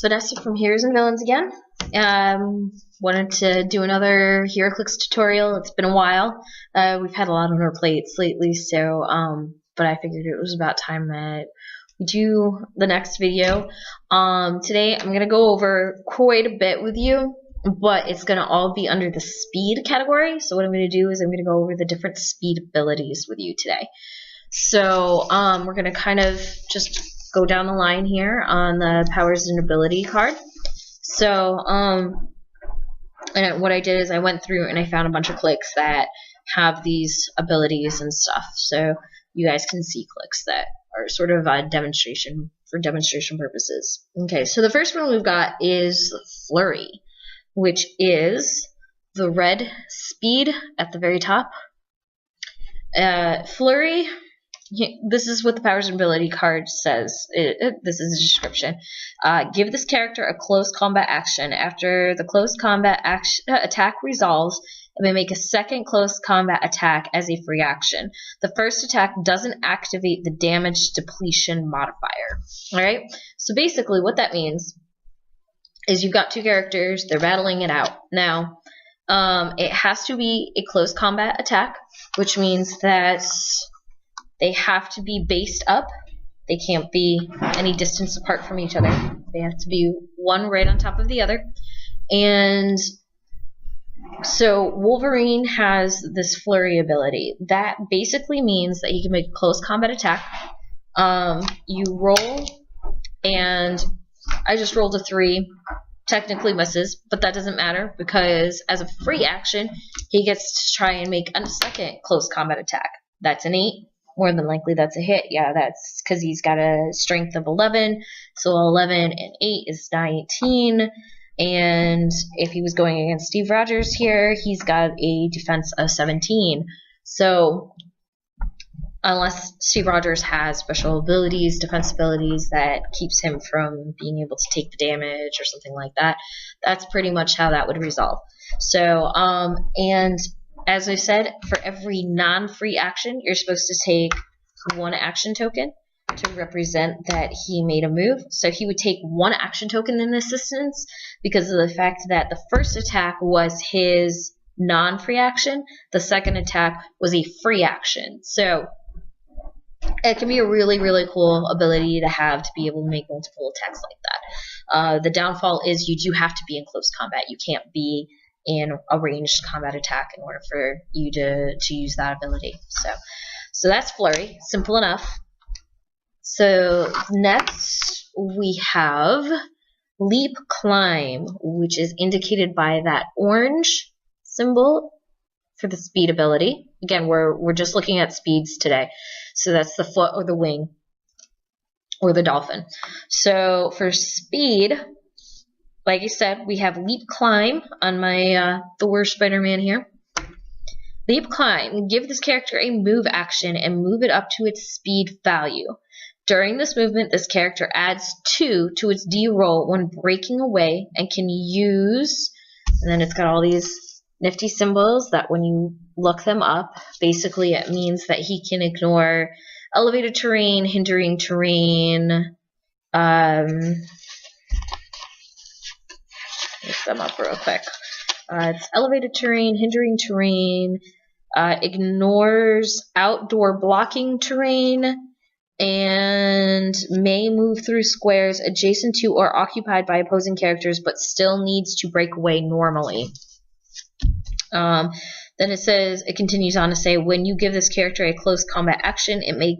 It's Vanessa from Heroes and Villains again. Wanted to do another HeroClix tutorial. It's been a while. We've had a lot on our plates lately, so but I figured it was about time that we do the next video. Today I'm gonna go over quite a bit with you, but it's gonna all be under the speed category. So what I'm gonna do is I'm gonna go over the different speed abilities with you today. So we're gonna kind of just go down the line here on the powers and ability card. So and what I did is I went through and I found a bunch of clicks that have these abilities and stuff, so you guys can see clicks that are sort of a demonstration for demonstration purposes. Okay, so the first one we've got is Flurry, which is the red speed at the very top. Flurry, this is what the powers and ability card says. This is the description. Give this character a close combat action. After the close combat attack resolves, it may make a second close combat attack as a free action. The first attack doesn't activate the damage depletion modifier. Alright? So basically what that means is you've got two characters, they're battling it out. Now, it has to be a close combat attack, which means that they have to be based up. They can't be any distance apart from each other. They have to be one right on top of the other. And so Wolverine has this Flurry ability. That basically means that he can make a close combat attack. You roll, and I just rolled a 3. Technically misses, but that doesn't matter because as a free action, he gets to try and make a second close combat attack. That's an 8. More than likely that's a hit. Yeah, that's because he's got a strength of 11. So 11 and 8 is 19. And if he was going against Steve Rogers here, he's got a defense of 17. So unless Steve Rogers has special abilities, defense abilities that keeps him from being able to take the damage or something like that, that's pretty much how that would resolve. So, and as I said, for every non-free action, you're supposed to take 1 action token to represent that he made a move. So he would take 1 action token in this instance because of the fact that the first attack was his non-free action, the second attack was a free action. So it can be a really, really cool ability to have to be able to make multiple attacks like that. The downfall is you do have to be in close combat. You can't be in a ranged combat attack in order for you to use that ability. So that's Flurry. Simple enough. So next we have Leap Climb, which is indicated by that orange symbol for the speed ability. Again, we're just looking at speeds today. So that's the foot or the wing or the dolphin. So for speed, like I said, we have Leap Climb on my Thor Spider-Man here. Leap Climb. Give this character a move action and move it up to its speed value. During this movement, this character adds 2 to its D roll when breaking away and can use, and then it's got all these nifty symbols that when you look them up, basically it means that he can ignore elevated terrain, hindering terrain, look them up real quick. It's elevated terrain, hindering terrain, ignores outdoor blocking terrain, and may move through squares adjacent to or occupied by opposing characters, but still needs to break away normally. Then it says, it continues on to say, when you give this character a close combat action, it may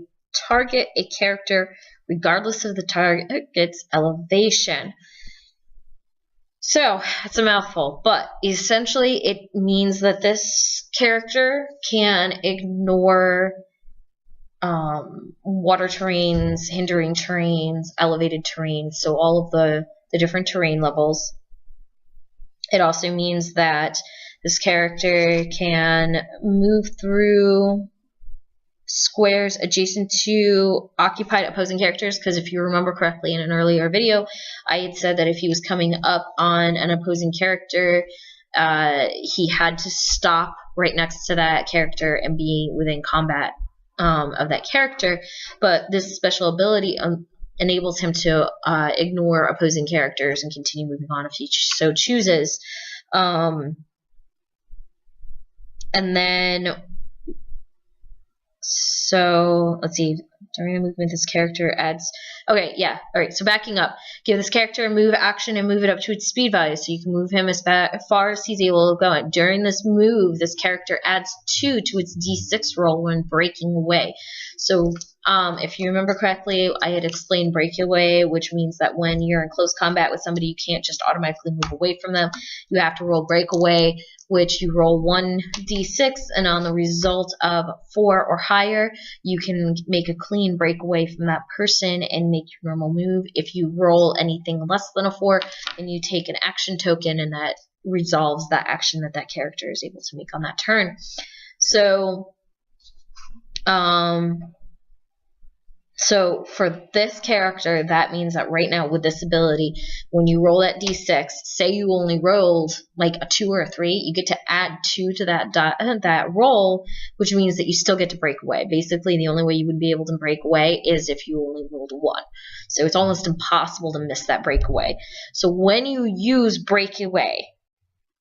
target a character regardless of the target's elevation. So, it's a mouthful, but essentially it means that this character can ignore water terrains, hindering terrains, elevated terrains, so all of the different terrain levels. It also means that this character can move through squares adjacent to occupied opposing characters, because if you remember correctly in an earlier video, I had said that if he was coming up on an opposing character, he had to stop right next to that character and be within combat of that character. But this special ability enables him to ignore opposing characters and continue moving on if he so chooses. And then, so let's see. During a movement, this character adds. Okay, yeah. All right. So backing up, give this character a move action and move it up to its speed value, so you can move him as far as he's able to go. During this move, this character adds 2 to its D6 roll when breaking away. So, if you remember correctly, I had explained breakaway, which means that when you're in close combat with somebody, you can't just automatically move away from them. You have to roll breakaway, which you roll 1d6, and on the result of 4 or higher, you can make a clean breakaway from that person and make your normal move. If you roll anything less than a 4, then you take an action token, and that resolves that action that character is able to make on that turn. So, so for this character, that means that right now with this ability, when you roll that d6, say you only rolled like a 2 or a 3, you get to add 2 to that roll, which means that you still get to break away. Basically, the only way you would be able to break away is if you only rolled a 1. So it's almost impossible to miss that breakaway. So when you use breakaway,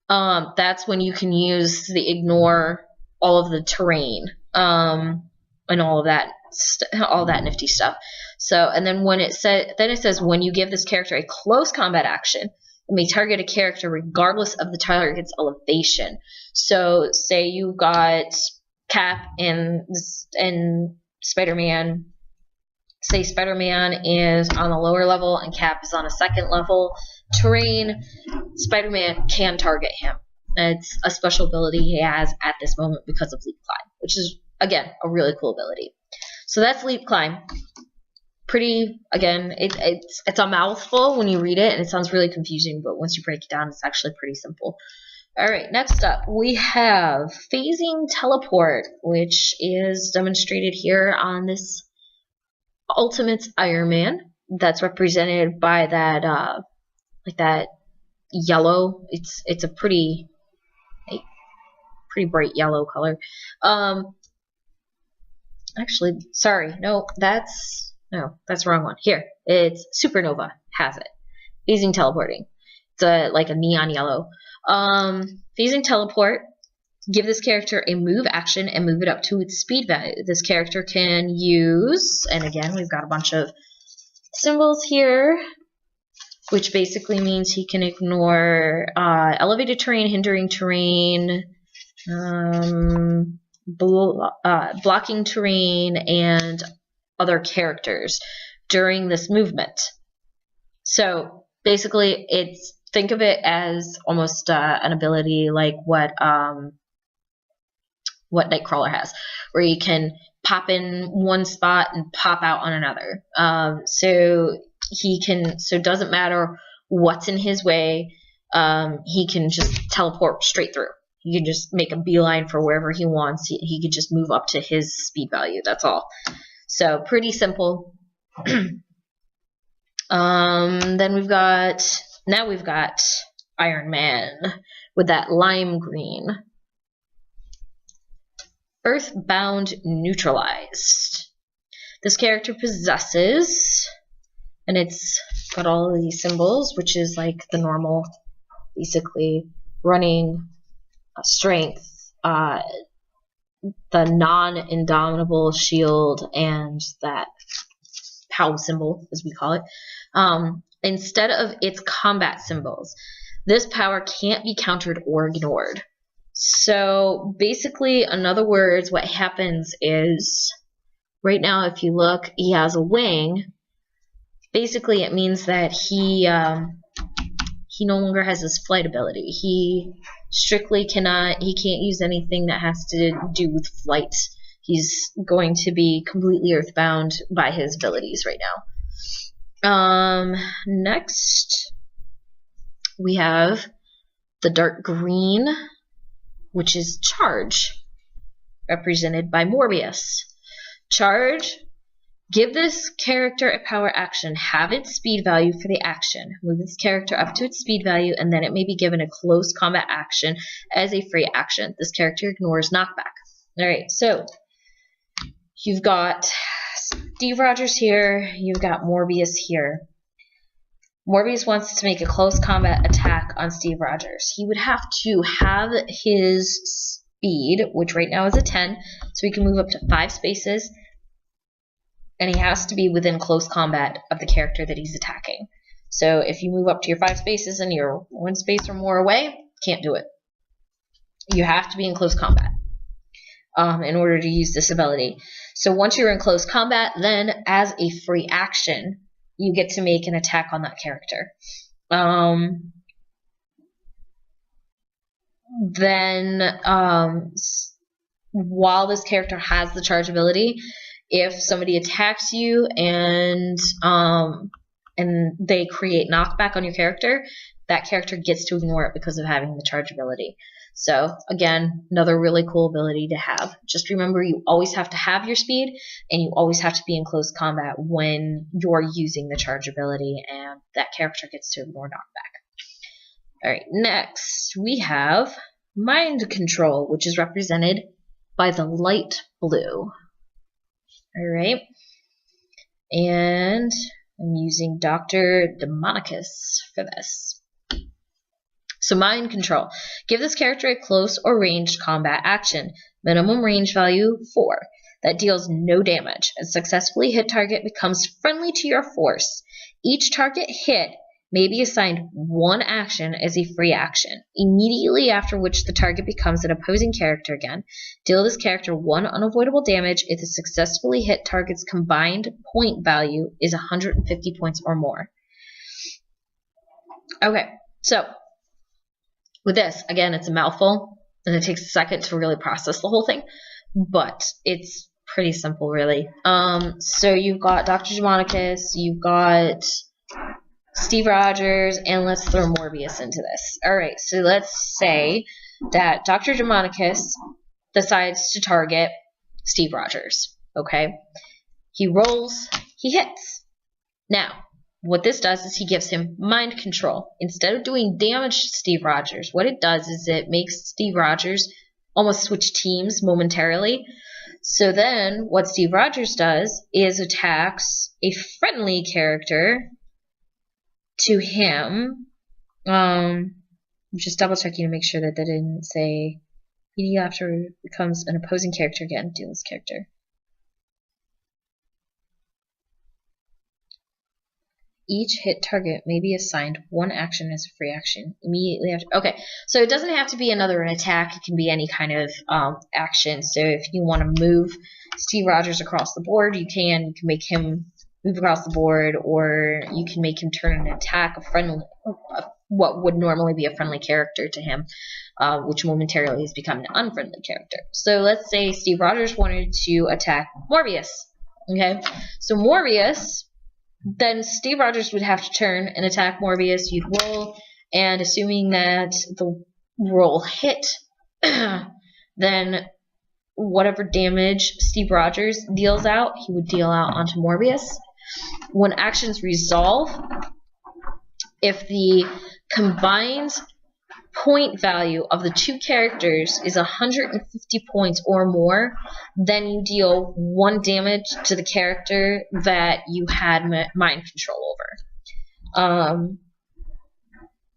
that's when you can use the ignore all of the terrain and all of that. All that nifty stuff. So, and then when it says when you give this character a close combat action, it may target a character regardless of the target's elevation. So, say you got Cap and Spider-Man. Say Spider-Man is on a lower level and Cap is on a 2nd level terrain. Spider-Man can target him. It's a special ability he has at this moment because of Leap Climb, which is, again, a really cool ability. So that's Leap Climb. Pretty, again, it's a mouthful when you read it, and it sounds really confusing, but once you break it down, it's actually pretty simple. Alright, next up, we have Phasing Teleport, which is demonstrated here on this Ultimates Iron Man. That's represented by that, like that yellow. It's a pretty bright yellow color. Actually, sorry, no, that's the wrong one. Here, it's Supernova has it. Phasing Teleporting. It's like a neon yellow. Phasing Teleport. Give this character a move action and move it up to its speed value. This character can use, and again, we've got a bunch of symbols here, which basically means he can ignore elevated terrain, hindering terrain, blocking terrain, and other characters during this movement. So basically, think of it as almost an ability like what Nightcrawler has, where you can pop in one spot and pop out on another. So it doesn't matter what's in his way. He can just teleport straight through. He can just make a beeline for wherever he wants. He could just move up to his speed value. That's all. So pretty simple. Then we've got Iron Man with that lime green. Earthbound Neutralized. This character possesses, and it's got all of these symbols, which is like the normal, basically running, strength, the non-indomitable shield, and that POW symbol, as we call it. Instead of its combat symbols, this power can't be countered or ignored. So basically, in other words, what happens is, right now, if you look, he has a wing. Basically, it means that he no longer has his flight ability. He strictly can't use anything that has to do with flight. He's going to be completely earthbound by his abilities right now. Next, we have the dark green, which is Charge, represented by Morbius. Charge. Give this character a power action. Have its speed value for the action. Move this character up to its speed value, and then it may be given a close combat action as a free action. This character ignores knockback. Alright, so you've got Steve Rogers here. You've got Morbius here. Morbius wants to make a close combat attack on Steve Rogers. He would have to have his speed, which right now is a 10, so he can move up to 5 spaces, and he has to be within close combat of the character that he's attacking. So if you move up to your 5 spaces and you're 1 space or more away, can't do it. You have to be in close combat in order to use this ability. So once you're in close combat, then as a free action, you get to make an attack on that character. While this character has the charge ability, if somebody attacks you and they create knockback on your character, that character gets to ignore it because of having the charge ability. So again, another really cool ability to have. Just remember, you always have to have your speed, and you always have to be in close combat when you're using the charge ability, and that character gets to ignore knockback. Alright, next we have Mind Control, which is represented by the light blue. Alright, and I'm using Dr. Demonicus for this. So Mind Control. Give this character a close or ranged combat action. Minimum range value 4. That deals no damage. A successfully hit target becomes friendly to your force. Each target hit may be assigned 1 action as a free action, immediately after which the target becomes an opposing character again. Deal this character 1 unavoidable damage if the successfully hit target's combined point value is 150 points or more. Okay, so with this, again, it's a mouthful, and it takes a second to really process the whole thing, but it's pretty simple, really. So you've got Dr. Demonicus, you've got Steve Rogers, and let's throw Morbius into this. Alright, so let's say that Dr. Demonicus decides to target Steve Rogers, okay? He rolls, he hits. Now, what this does is he gives him mind control. Instead of doing damage to Steve Rogers, what it does is it makes Steve Rogers almost switch teams momentarily. So then what Steve Rogers does is attacks a friendly character to him. I'm just double checking to make sure that didn't say PD after becomes an opposing character again. Deal this character. Each hit target may be assigned 1 action as a free action immediately after. Okay, so it doesn't have to be another attack. It can be any kind of action. So if you want to move Steve Rogers across the board, you can. You can make him move across the board, or you can make him turn an attack, what would normally be a friendly character to him, which momentarily has become an unfriendly character. So let's say Steve Rogers wanted to attack Morbius. Okay, so Morbius. Then Steve Rogers would have to turn and attack Morbius. You'd roll, and assuming that the roll hit, then whatever damage Steve Rogers deals out, he would deal out onto Morbius. When actions resolve, if the combined point value of the 2 characters is 150 points or more, then you deal 1 damage to the character that you had mind control over.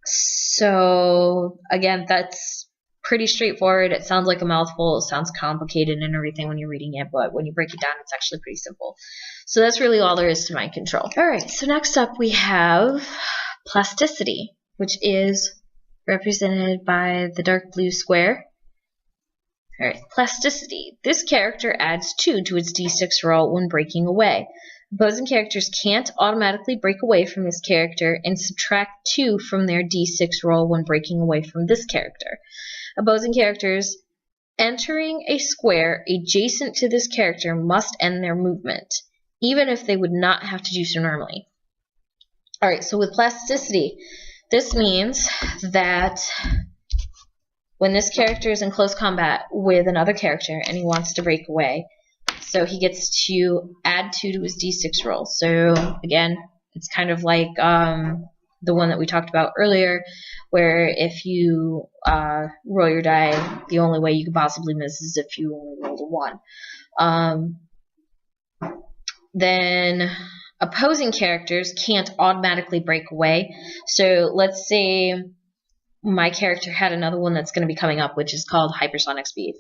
So again, that's pretty straightforward. It sounds like a mouthful. It sounds complicated and everything when you're reading it, but when you break it down, it's actually pretty simple. So that's really all there is to mind control. Alright, so next up we have plasticity, which is represented by the dark blue square. Alright, plasticity. This character adds 2 to its d6 roll when breaking away. Opposing characters can't automatically break away from this character and subtract 2 from their d6 roll when breaking away from this character. Opposing characters entering a square adjacent to this character must end their movement, even if they would not have to do so normally. Alright, so with plasticity, this means that when this character is in close combat with another character and he wants to break away, so he gets to add 2 to his d6 roll. So again, it's kind of like the one that we talked about earlier, where if you roll your die, the only way you could possibly miss is if you only rolled a 1. then opposing characters can't automatically break away. So let's say my character had another one that's going to be coming up, which is called hypersonic speed.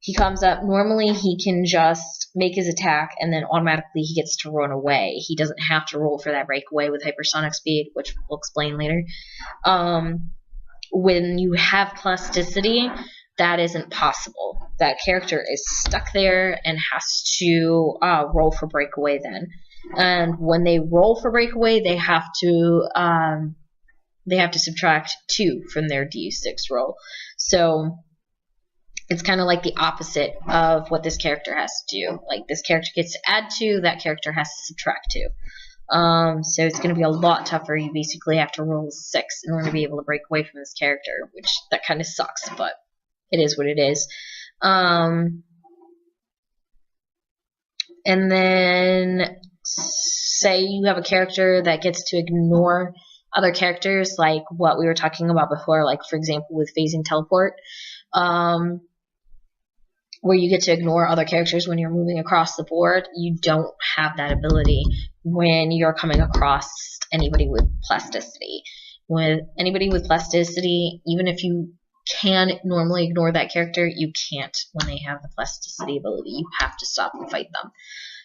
He comes up, normally he can just make his attack and then automatically he gets to run away. He doesn't have to roll for that breakaway with hypersonic speed, which we'll explain later. When you have plasticity, that isn't possible. That character is stuck there and has to roll for breakaway then. And when they roll for breakaway, they have to subtract 2 from their D6 roll. So it's kind of like the opposite of what this character has to do. Like, this character gets to add 2, that character has to subtract 2. So it's going to be a lot tougher. You basically have to roll 6 in order to be able to break away from this character, which that kind of sucks, but it is what it is. And then say you have a character that gets to ignore other characters, like what we were talking about before, like for example with phasing teleport, where you get to ignore other characters when you're moving across the board. You don't have that ability when you're coming across anybody with plasticity. With anybody with plasticity, even if you can normally ignore that character, you can't when they have the plasticity ability. You have to stop and fight them.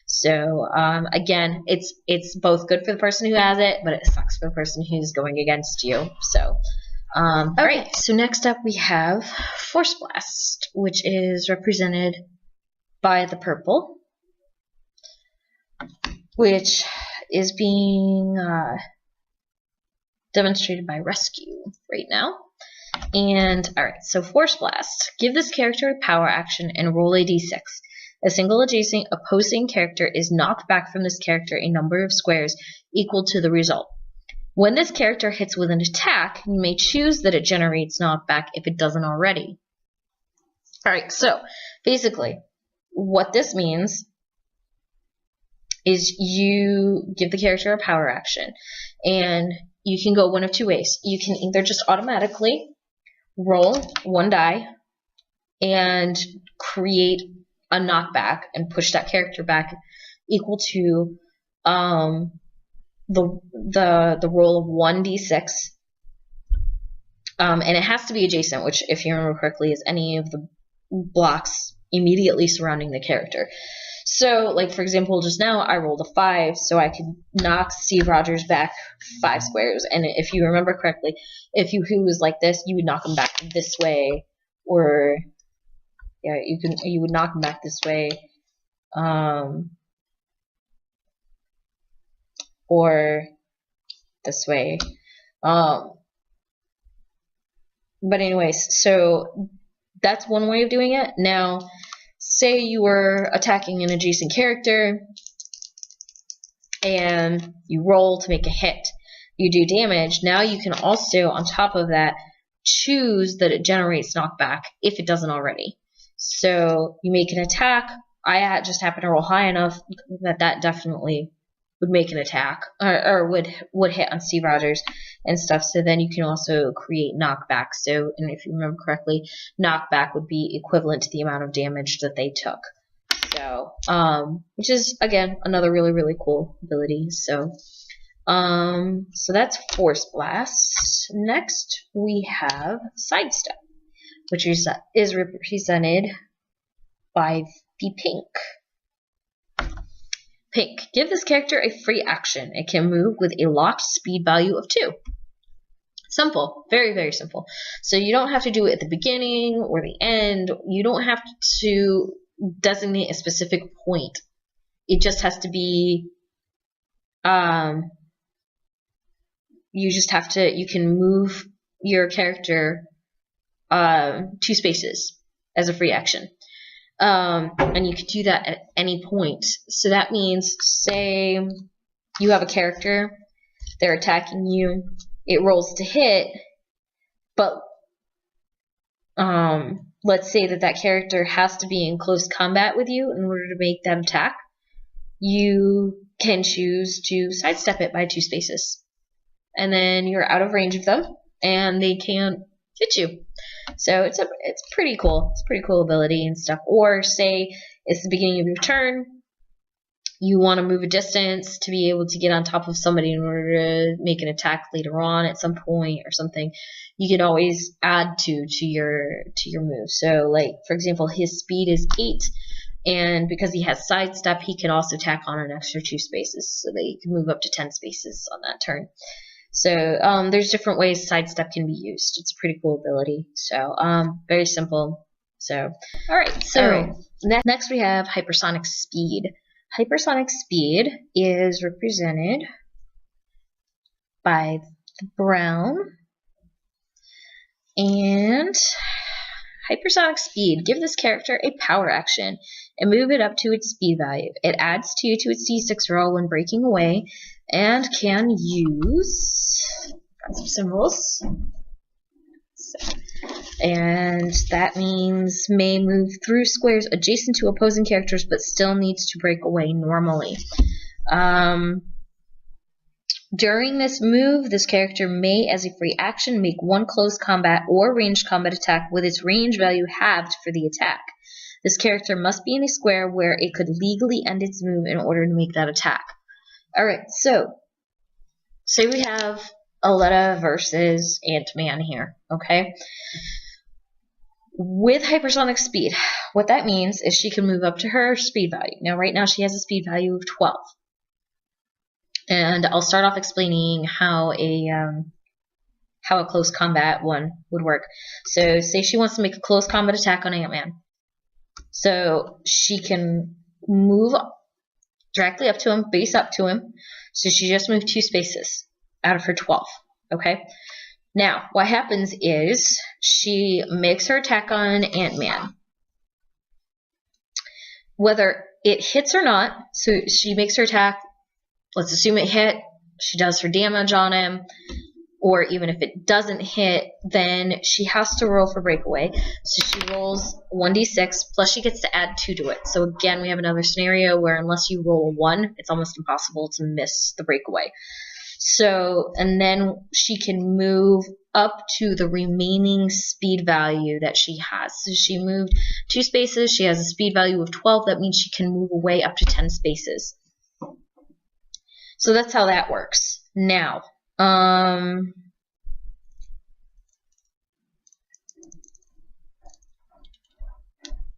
So again, it's both good for the person who has it, but it sucks for the person who's going against you. So okay, so next up we have Force Blast, which is represented by the purple, which is being demonstrated by Rescue right now. And alright, so Force Blast. Give this character a power action and roll a d6. A single adjacent opposing character is knocked back from this character a number of squares equal to the result. When this character hits with an attack, you may choose that it generates knockback if it doesn't already. Alright, so basically, what this means is you give the character a power action, and you can go one of 2 ways. You can either just automatically roll 1 die and create a knockback and push that character back equal to the roll of 1d6, and it has to be adjacent, which, if you remember correctly, is any of the blocks immediately surrounding the character. So, like for example, just now I rolled a 5, so I could knock Steve Rogers back 5 squares. And if you remember correctly, if he was like this, you would knock him back this way, or yeah, you would knock him back this way. Or this way. But anyways, so that's one way of doing it. Now, say you were attacking an adjacent character and you roll to make a hit. You do damage. Now you can also, on top of that, choose that it generates knockback if it doesn't already. So you make an attack. I just happen to roll high enough that definitely would make an attack, or would hit on Steve Rogers and stuff. So then you can also create knockback. So, and if you remember correctly, knockback would be equivalent to the amount of damage that they took. So, which is again another really, really cool ability. So, so that's Force Blast. Next we have Sidestep, which is represented by the pink. Pink. Give this character a free action. It can move with a locked speed value of 2. Simple. Very, very simple. So you don't have to do it at the beginning or the end. You don't have to designate a specific point. It just has to be, you can move your character 2 spaces as a free action. And you can do that at any point. So that means, say you have a character, they're attacking you, it rolls to hit, but let's say that character has to be in close combat with you in order to make that attack. You can choose to sidestep it by 2 spaces. And then you're out of range of them, and they can't hit you. So it's pretty cool. It's a pretty cool ability and stuff. Or say it's the beginning of your turn, you want to move a distance to be able to get on top of somebody in order to make an attack later on at some point or something, you can always add to your move. So like for example, his speed is 8, and because he has sidestep, he can also tack on an extra 2 spaces, so that he can move up to 10 spaces on that turn. So there's different ways sidestep can be used. It's a pretty cool ability. So very simple. So alright, so next we have hypersonic speed. Hypersonic speed is represented by the brown, and hypersonic speed, give this character a power action and move it up to its speed value. It adds 2 to its d6 roll when breaking away and can use, got some symbols, and that means may move through squares adjacent to opposing characters but still needs to break away normally. During this move, this character may, as a free action, make one close combat or ranged combat attack with its range value halved for the attack. This character must be in a square where it could legally end its move in order to make that attack. Alright, so say we have Aletta versus Ant-Man here, okay? With hypersonic speed, what that means is she can move up to her speed value. Now, right now she has a speed value of 12. And I'll start off explaining how a close combat one would work. So say she wants to make a close combat attack on Ant-Man. So she can move directly up to him, base up to him. So she just moved 2 spaces out of her 12. Okay? Now, what happens is she makes her attack on Ant-Man. Whether it hits or not, so she makes her attack, let's assume it hit, she does her damage on him, or even if it doesn't hit, then she has to roll for breakaway. So she rolls 1d6, plus she gets to add 2 to it. So again, we have another scenario where unless you roll a 1, it's almost impossible to miss the breakaway. So, and then she can move up to the remaining speed value that she has. So she moved 2 spaces, she has a speed value of 12, that means she can move away up to 10 spaces. So that's how that works. Now,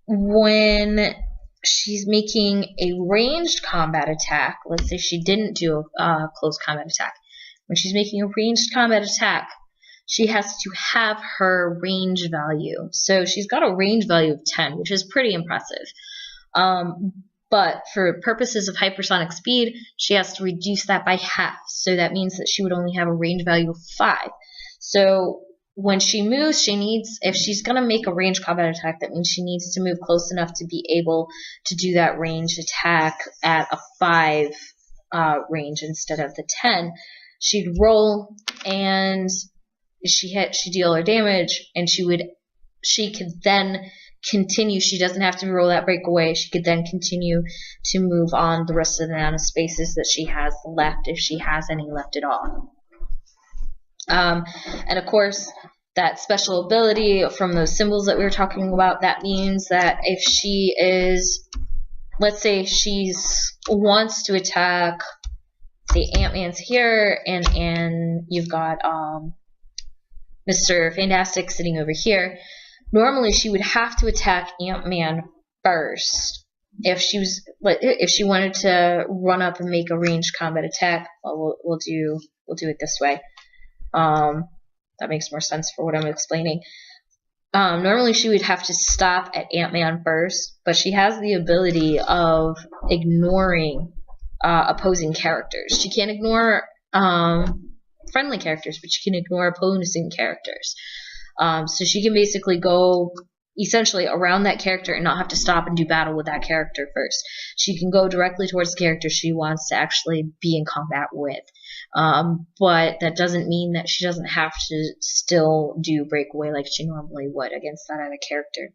when she's making a ranged combat attack, let's say she didn't do a close combat attack. When she's making a ranged combat attack, she has to have her range value. So she's got a range value of 10, which is pretty impressive. But for purposes of hypersonic speed, she has to reduce that by half. So that means that she would only have a range value of 5. So when she moves, she needs, if she's going to make a ranged combat attack, that means she needs to move close enough to be able to do that ranged attack at a 5 range instead of the 10. She'd roll, and she deal her damage, and she could then continue. She doesn't have to roll that breakaway. She could then continue to move on the rest of the amount of spaces that she has left, if she has any left at all. And of course, that special ability from those symbols that we were talking about, that means that if she is, let's say wants to attack, say Ant-Man's here, and you've got Mr. Fantastic sitting over here. Normally, she would have to attack Ant-Man first. If she wanted to run up and make a ranged combat attack, well, we'll do it this way. That makes more sense for what I'm explaining. Normally, she would have to stop at Ant-Man first, but she has the ability of ignoring opposing characters. She can't ignore friendly characters, but she can ignore opposing characters. So she can basically go essentially around that character and not have to stop and do battle with that character first. She can go directly towards the character she wants to actually be in combat with. But that doesn't mean that she doesn't have to still do breakaway like she normally would against that other character.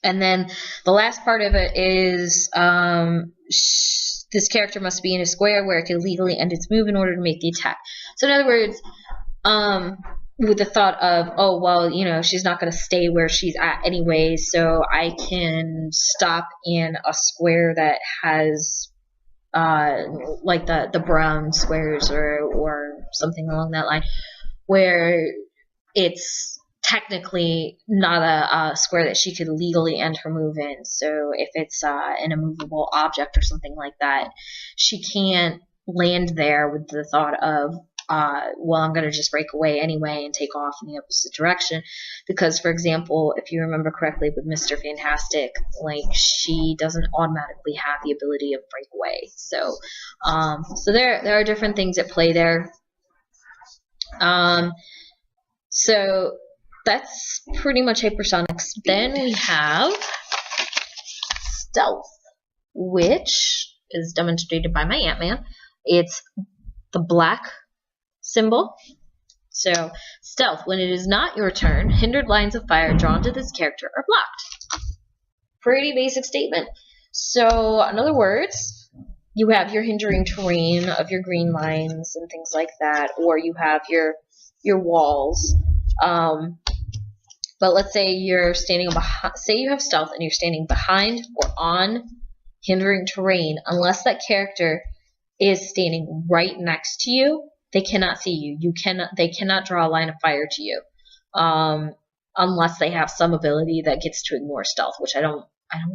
And then the last part of it is this character must be in a square where it can legally end its move in order to make the attack. So in other words, with the thought of, oh, well, you know, she's not going to stay where she's at anyway, so I can stop in a square that has like the brown squares or something along that line, where it's technically not a square that she could legally end her move in. So if it's an immovable object or something like that, she can't land there with the thought of, well, I'm going to just break away anyway and take off in the opposite direction. Because, for example, if you remember correctly with Mr. Fantastic, like, she doesn't automatically have the ability of breakaway. So, so there are different things at play there. So that's pretty much Hypersonics. Then we have Stealth, which is demonstrated by my Ant-Man. It's the black symbol. So, Stealth, when it is not your turn, hindered lines of fire drawn to this character are blocked. Pretty basic statement. So, in other words, you have your hindering terrain of your green lines and things like that, or you have your walls. But let's say you're standing behind, say you have Stealth and you're standing behind or on hindering terrain. Unless that character is standing right next to you, they cannot see you. They cannot draw a line of fire to you, unless they have some ability that gets to ignore Stealth, which I don't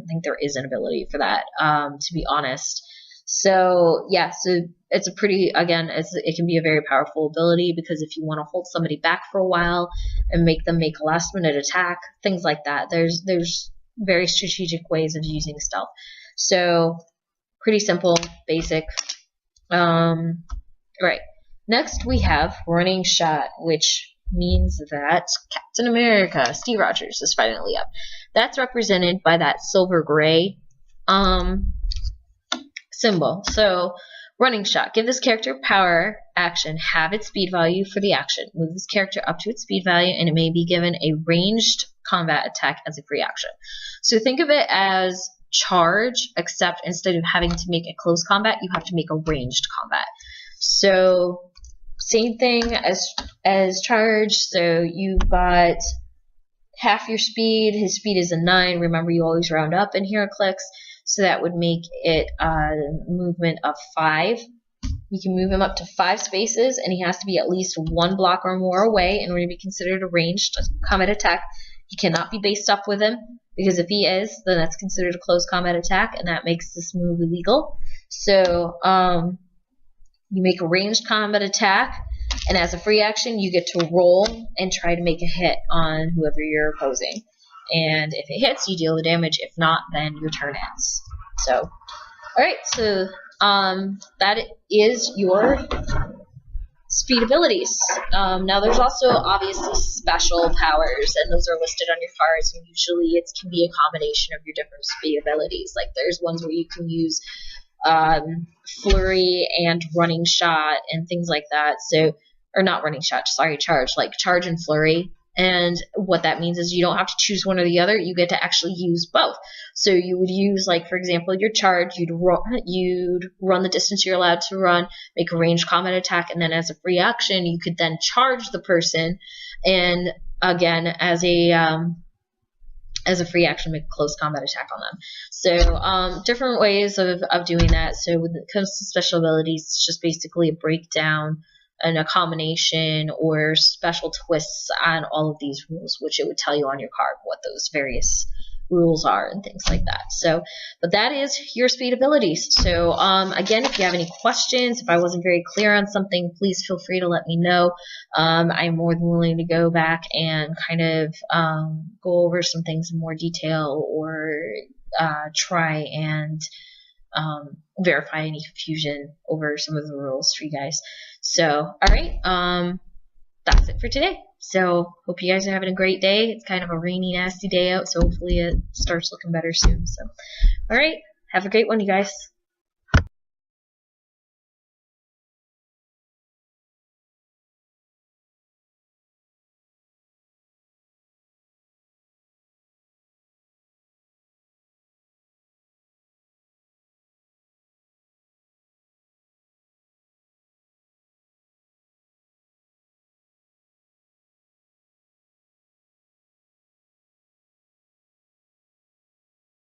think there is an ability for that, to be honest. So yeah, so it's a pretty, again, it can be a very powerful ability, because if you want to hold somebody back for a while and make them make a last minute attack, things like that, there's very strategic ways of using Stealth. So pretty simple, basic. Right. Next we have Running Shot, which means that Captain America, Steve Rogers, is finally up. That's represented by that silver gray symbol. So, Running Shot. Give this character power action, have its speed value for the action. Move this character up to its speed value, and it may be given a ranged combat attack as a free action. So think of it as charge, except instead of having to make a close combat, you have to make a ranged combat. So same thing as charge. So you've got half your speed. His speed is a 9. Remember, you always round up in HeroClix. So that would make it a movement of 5. You can move him up to 5 spaces, and he has to be at least 1 block or more away in order to be considered a ranged combat attack. He cannot be based up with him, because if he is, then that's considered a close combat attack, and that makes this move illegal. So you make a ranged combat attack, and as a free action, you get to roll and try to make a hit on whoever you're opposing. And if it hits, you deal the damage. If not, then your turn ends. So, alright, so that is your speed abilities. Now, there's also obviously special powers, and those are listed on your cards, and usually it can be a combination of your different speed abilities. Like, there's ones where you can use flurry and running shot and things like that. So, or not running shot, sorry, charge. Like charge and flurry. And what that means is you don't have to choose one or the other. You get to actually use both. So you would use, like, for example, your charge. You'd run the distance you're allowed to run, make a ranged combat attack, and then as a free action, you could then charge the person, and again, as a free action, make a close combat attack on them. So different ways of doing that. So when it comes to special abilities, it's just basically a breakdown and a combination or special twists on all of these rules, which it would tell you on your card what those various rules are and things like that. So, but that is your speed abilities. So again, if you have any questions, if I wasn't very clear on something, please feel free to let me know. I'm more than willing to go back and kind of go over some things in more detail, or try and verify any confusion over some of the rules for you guys. So, alright, that's it for today. So, hope you guys are having a great day. It's kind of a rainy, nasty day out, so hopefully it starts looking better soon. So, alright, have a great one, you guys.